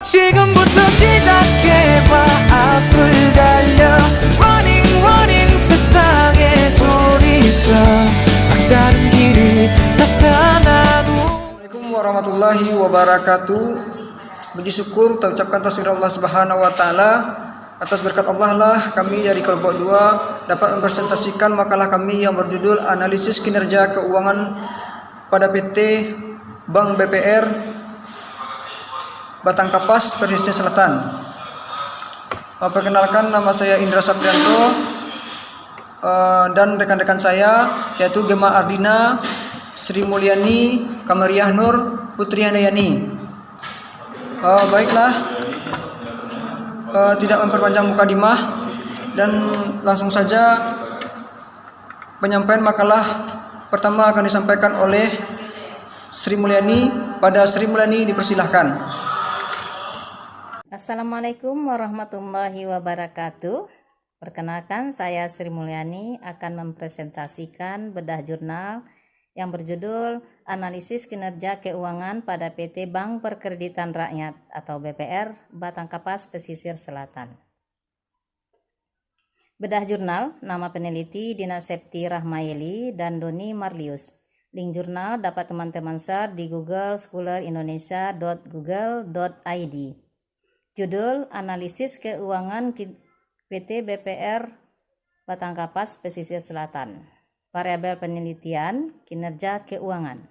지금부터 시작해봐 앞을 달려 Running running 세상에 소리쳐 막다른 길이 나타나도. Assalamualaikum warahmatullahi wabarakatuh. Puji syukur kita ucapkan tasbih Allah Subhanahu wa taala. Atas berkat Allah lah kami dari kelompok 2 dapat mempresentasikan makalah kami yang berjudul Analisis Kinerja Keuangan pada PT Bank BPR Batang Kapas, Pesisir Selatan. Perkenalkan, nama saya Indra Saprianto dan rekan-rekan saya yaitu Gema Ardina, Sri Mulyani, Kamariah Nur, Putri Handayani. Baiklah, tidak memperpanjang mukadimah dan langsung saja penyampaian makalah pertama akan disampaikan oleh Sri Mulyani. Pada Sri Mulyani dipersilahkan. Assalamualaikum warahmatullahi wabarakatuh. Perkenalkan, saya Sri Mulyani akan mempresentasikan bedah jurnal yang berjudul Analisis Kinerja Keuangan pada PT Bank Perkreditan Rakyat atau BPR Batang Kapas, Pesisir Selatan. Bedah jurnal, nama peneliti Dina Septi Rahmayeli dan Doni Marlius. Link jurnal dapat teman-teman share di Google scholarindonesia.google.id. Judul Analisis Keuangan PT BPR Batang Kapas, Pesisir Selatan. Variabel penelitian kinerja keuangan.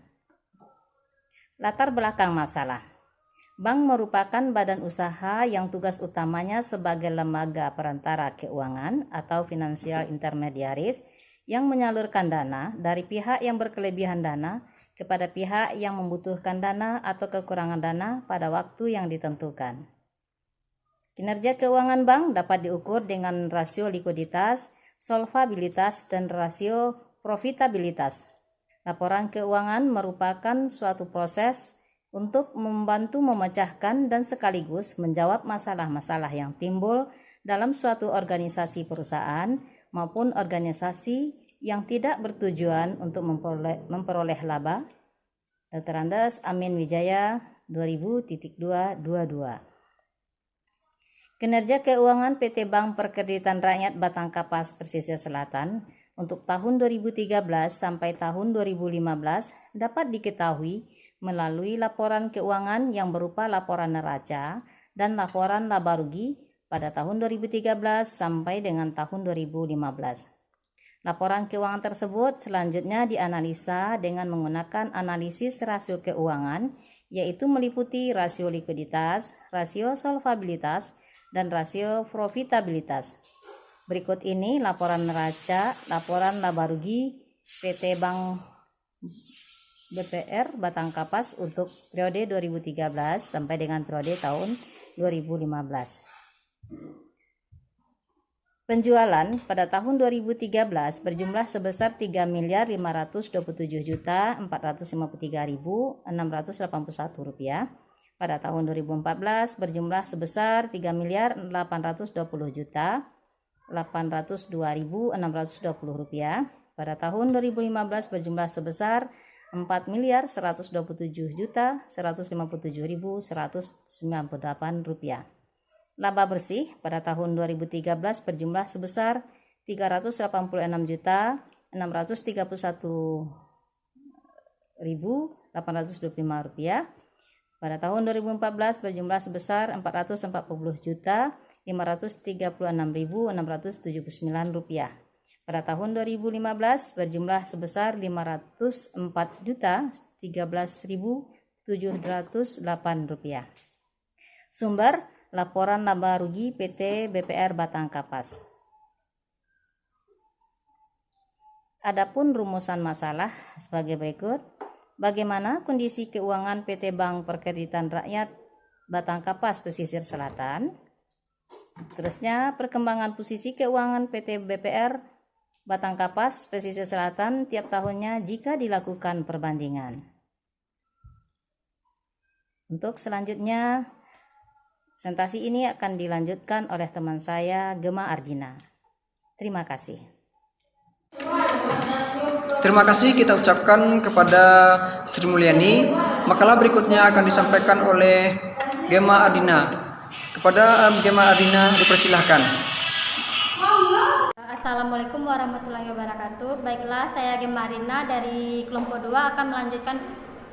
Latar belakang masalah. Bank merupakan badan usaha yang tugas utamanya sebagai lembaga perantara keuangan atau financial intermediaries yang menyalurkan dana dari pihak yang berkelebihan dana kepada pihak yang membutuhkan dana atau kekurangan dana pada waktu yang ditentukan. Kinerja keuangan bank dapat diukur dengan rasio likuiditas, solvabilitas, dan rasio profitabilitas. Laporan keuangan merupakan suatu proses untuk membantu memecahkan dan sekaligus menjawab masalah-masalah yang timbul dalam suatu organisasi perusahaan maupun organisasi yang tidak bertujuan untuk memperoleh laba. Dr. Andes Amin Wijaya 2000.222. Kinerja keuangan PT Bank Perkreditan Rakyat Batang Kapas, Pesisir Selatan untuk tahun 2013 sampai tahun 2015 dapat diketahui melalui laporan keuangan yang berupa laporan neraca dan laporan laba rugi pada tahun 2013 sampai dengan tahun 2015. Laporan keuangan tersebut selanjutnya dianalisa dengan menggunakan analisis rasio keuangan, yaitu meliputi rasio likuiditas, rasio solvabilitas, dan rasio profitabilitas. Berikut ini laporan neraca, laporan laba rugi PT Bank BPR Batang Kapas untuk periode 2013 sampai dengan periode tahun 2015. Penjualan pada tahun 2013 berjumlah sebesar 3.423.453.681 rupiah. Pada tahun 2014 berjumlah sebesar 3.820.802.620 rupiah. Pada tahun 2015 berjumlah sebesar 4.127.157.198 rupiah. Laba bersih pada tahun 2013 berjumlah sebesar 386.631.825 rupiah. Pada tahun 2014 berjumlah sebesar 440.536.679 rupiah. Pada tahun 2015 berjumlah sebesar 504.013.708 rupiah. Sumber laporan laba rugi PT BPR Batang Kapas. Adapun rumusan masalah sebagai berikut. Bagaimana kondisi keuangan PT Bank Perkreditan Rakyat Batang Kapas, Pesisir Selatan? Terusnya, perkembangan posisi keuangan PT BPR Batang Kapas, Pesisir Selatan tiap tahunnya jika dilakukan perbandingan. Untuk selanjutnya, presentasi ini akan dilanjutkan oleh teman saya, Gema Ardina. Terima kasih. Terima kasih kita ucapkan kepada Sri Mulyani. Makalah berikutnya akan disampaikan oleh Gema Adina. Kepada Gema Adina dipersilahkan. Assalamualaikum warahmatullahi wabarakatuh. Baiklah, saya Gema Arina dari kelompok 2 akan melanjutkan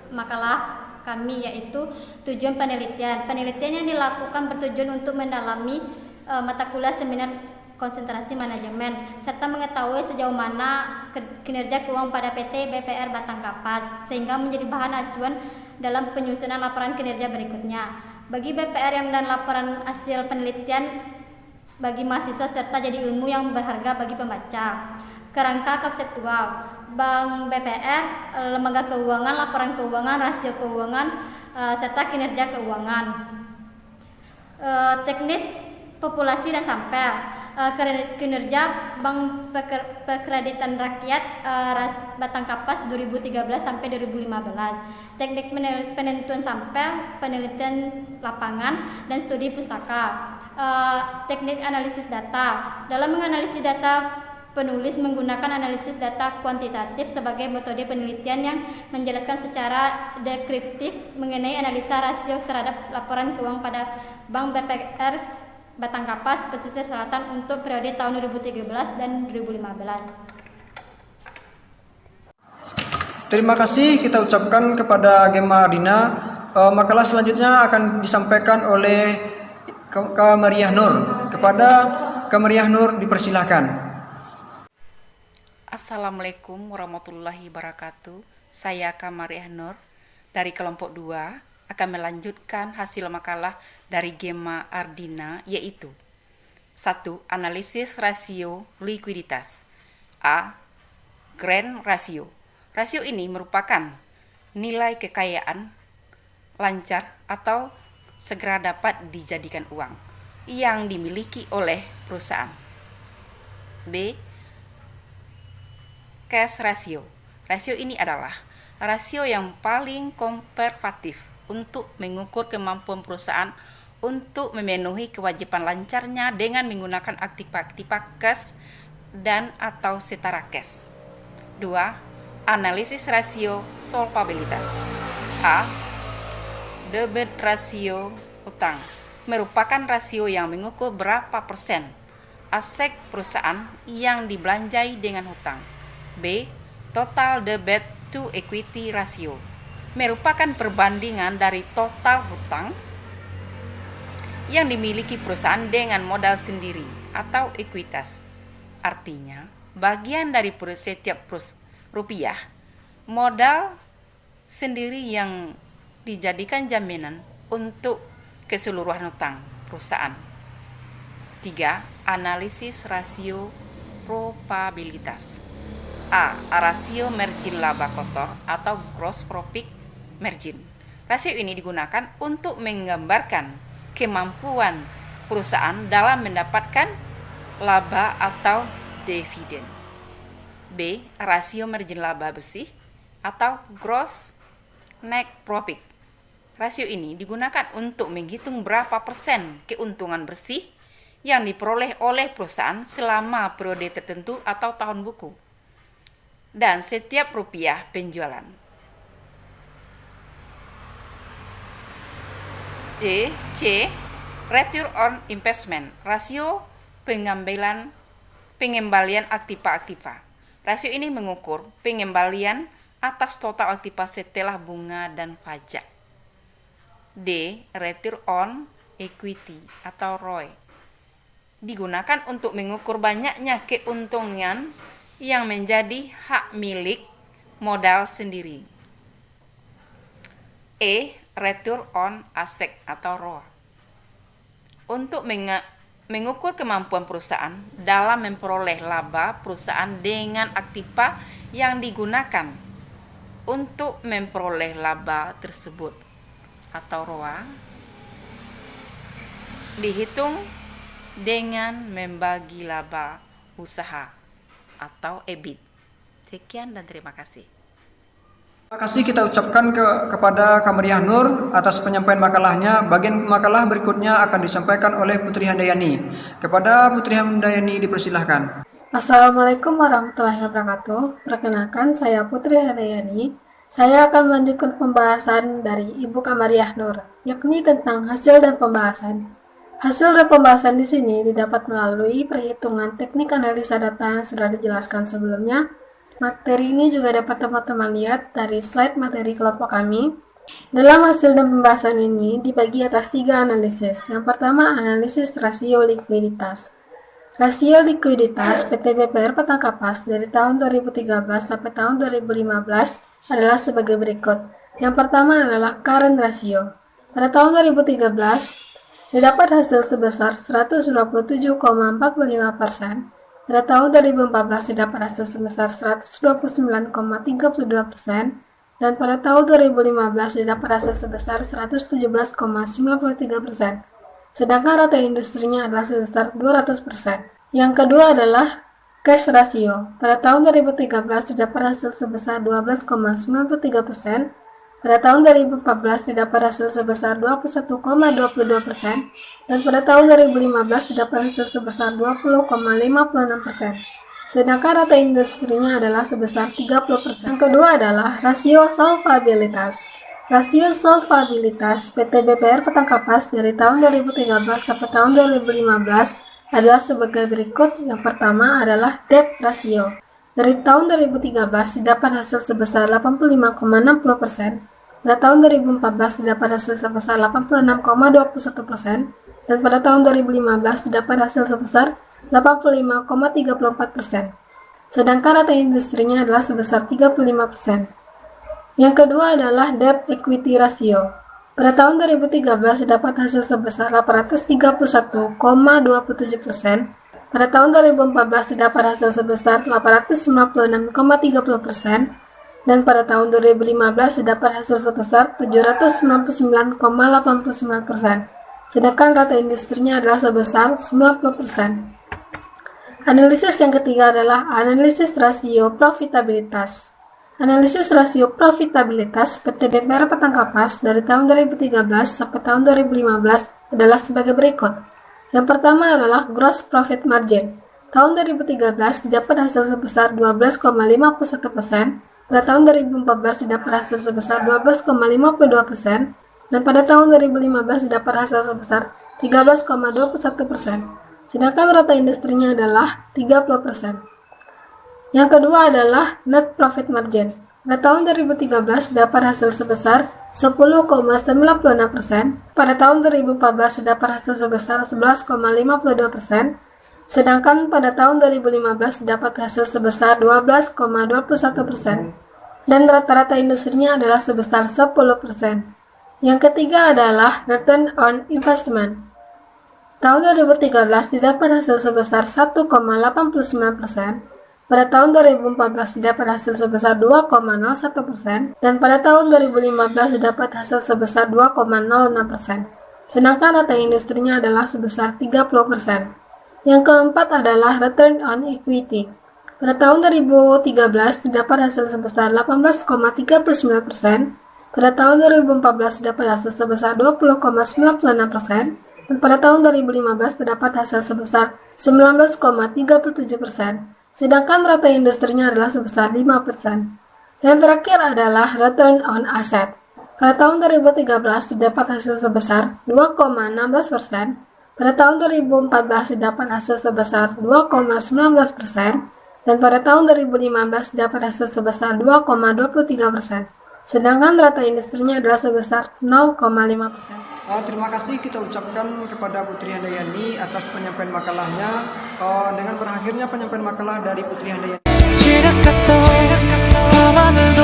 makalah kami, yaitu tujuan penelitian. Penelitian yang dilakukan bertujuan untuk mendalami mata kuliah seminar konsentrasi manajemen serta mengetahui sejauh mana kinerja keuangan pada PT BPR Batang Kapas sehingga menjadi bahan acuan dalam penyusunan laporan kinerja berikutnya. Bagi BPR yang dan laporan hasil penelitian bagi mahasiswa serta jadi ilmu yang berharga bagi pembaca. Kerangka konseptual Bank BPR, lembaga keuangan, laporan keuangan, rasio keuangan, serta kinerja keuangan. Teknis populasi dan sampel. Kinerja Bank Pekreditan Rakyat Batang Kapas 2013 sampai 2015. Teknik penentuan sampel, penelitian lapangan, dan studi pustaka. Teknik analisis data. Dalam menganalisis data, penulis menggunakan analisis data kuantitatif sebagai metode penelitian yang menjelaskan secara deskriptif mengenai analisa rasio terhadap laporan keuangan pada Bank BPR Batang Kapas Pesisir Selatan untuk periode tahun 2013 dan 2015. Terima kasih kita ucapkan kepada Gema Adina. Makalah selanjutnya akan disampaikan oleh Kamariah Nur. Kepada Kamariah Nur dipersilahkan. Assalamualaikum warahmatullahi wabarakatuh. Saya Kamariah Nur dari kelompok 2 akan melanjutkan hasil makalah dari Gema Ardina, yaitu 1. Analisis rasio likuiditas. A. Grand ratio. Rasio ini merupakan nilai kekayaan lancar atau segera dapat dijadikan uang yang dimiliki oleh perusahaan. B. Cash ratio. Rasio ini adalah rasio yang paling konservatif untuk mengukur kemampuan perusahaan untuk memenuhi kewajiban lancarnya dengan menggunakan aktiva-aktiva cash dan atau setara cash. 2. Analisis rasio solvabilitas. A. Debit rasio utang. Merupakan rasio yang mengukur berapa persen aset perusahaan yang dibelanjai dengan hutang. B. Total debt to equity ratio. Merupakan perbandingan dari total hutang yang dimiliki perusahaan dengan modal sendiri atau ekuitas. Artinya, bagian dari setiap rupiah, modal sendiri yang dijadikan jaminan untuk keseluruhan hutang perusahaan. 3. Analisis rasio probabilitas. A. Rasio margin laba kotor atau gross profit margin. Rasio ini digunakan untuk menggambarkan kemampuan perusahaan dalam mendapatkan laba atau dividen. B. Rasio margin laba bersih atau gross net profit. Rasio ini digunakan untuk menghitung berapa persen keuntungan bersih yang diperoleh oleh perusahaan selama periode tertentu atau tahun buku dan setiap rupiah penjualan. C. Return on investment. Rasio pengembalian aktiva-aktiva. Rasio ini mengukur pengembalian atas total aktiva setelah bunga dan pajak. D. Return on equity atau ROE. Digunakan untuk mengukur banyaknya keuntungan yang menjadi hak milik modal sendiri. E. Return on asset atau ROA. Untuk mengukur kemampuan perusahaan dalam memperoleh laba perusahaan dengan aktiva yang digunakan untuk memperoleh laba tersebut atau ROA dihitung dengan membagi laba usaha atau EBIT. Sekian dan terima kasih. Terima kasih kita ucapkan kepada Kamariah Nur atas penyampaian makalahnya. Bagian makalah berikutnya akan disampaikan oleh Putri Handayani. Kepada Putri Handayani dipersilahkan. Assalamualaikum warahmatullahi wabarakatuh. Perkenalkan, saya Putri Handayani. Saya akan melanjutkan pembahasan dari Ibu Kamariah Nur, yakni tentang hasil dan pembahasan. Hasil dan pembahasan di sini didapat melalui perhitungan teknik analisa data yang sudah dijelaskan sebelumnya. Materi ini juga dapat teman-teman lihat dari slide materi kelompok kami. Dalam hasil dan pembahasan ini dibagi atas 3 analisis. Yang pertama, analisis rasio likuiditas. Rasio likuiditas PT BPR Petangkapas dari tahun 2013 sampai tahun 2015 adalah sebagai berikut. Yang pertama adalah current ratio. Pada tahun 2013 didapat hasil sebesar 127,45%. Pada tahun 2014 didapat hasil sebesar 129,32%. Dan pada tahun 2015 didapat hasil sebesar 117,93%. Sedangkan rata industrinya adalah sebesar 200%. Yang kedua adalah cash ratio. Pada tahun 2013 didapat hasil sebesar 12,93%. Pada tahun 2014 didapat hasil sebesar 21,22%. Dan pada tahun 2015 didapat hasil sebesar 20,56%. Sedangkan rata industrinya adalah sebesar 30%. Yang kedua adalah rasio solvabilitas. Rasio solvabilitas PT BPR Petangkapas dari tahun 2013 sampai tahun 2015 adalah sebagai berikut. Yang pertama adalah debt ratio. Dari tahun 2013 didapat hasil sebesar 85,60%. Pada tahun 2014 didapat hasil sebesar 86,21%. Dan pada tahun 2015 didapat hasil sebesar 85,34%. Sedangkan rata industrinya adalah sebesar 35%. Yang kedua adalah debt equity ratio. Pada tahun 2013 didapat hasil sebesar 831,27%. Pada tahun 2014 didapat hasil sebesar 896,30%. Dan pada tahun 2015 didapat hasil sebesar 799,89%. Sedangkan rata industrinya adalah sebesar 90%. Analisis yang ketiga adalah analisis rasio profitabilitas. Analisis rasio profitabilitas PT BPR Petangkapas dari tahun 2013 sampai tahun 2015 adalah sebagai berikut. Yang pertama adalah gross profit margin. Tahun 2013 didapat hasil sebesar 12,51%. Pada tahun 2014 didapat hasil sebesar 12,52%. Dan pada tahun 2015 didapat hasil sebesar 13,21%. Sedangkan rata industrinya adalah 30%. Yang kedua adalah net profit margin. Pada tahun 2013 dapat hasil sebesar 10,96%. Pada tahun 2014 dapat hasil sebesar 11,52%. Sedangkan pada tahun 2015 dapat hasil sebesar 12,21%. Dan rata-rata industrinya adalah sebesar 10%. Yang ketiga adalah return on investment. Tahun 2013 didapat hasil sebesar 1,89%. Pada tahun 2014 didapat hasil sebesar 2,01%. Dan pada tahun 2015 didapat hasil sebesar 2,06%. Sedangkan rata industrinya adalah sebesar 30%. Yang keempat adalah return on equity. Pada tahun 2013 didapat hasil sebesar 18,39%. Pada tahun 2014 didapat hasil sebesar 20,96%. Dan pada tahun 2015 terdapat hasil sebesar 19,37%. Sedangkan rata industrinya adalah sebesar 5%. Yang terakhir adalah return on asset. Pada tahun 2013 didapat hasil sebesar 2,16%. Pada tahun 2014 didapat hasil sebesar 2,19%. Dan pada tahun 2015 didapat hasil sebesar 2,23%. Sedangkan rata industrinya adalah sebesar 0,5%. Terima kasih kita ucapkan kepada Putri Handayani atas penyampaian makalahnya. Dengan berakhirnya penyampaian makalah dari Putri Handayani, 지락했던 밤하늘도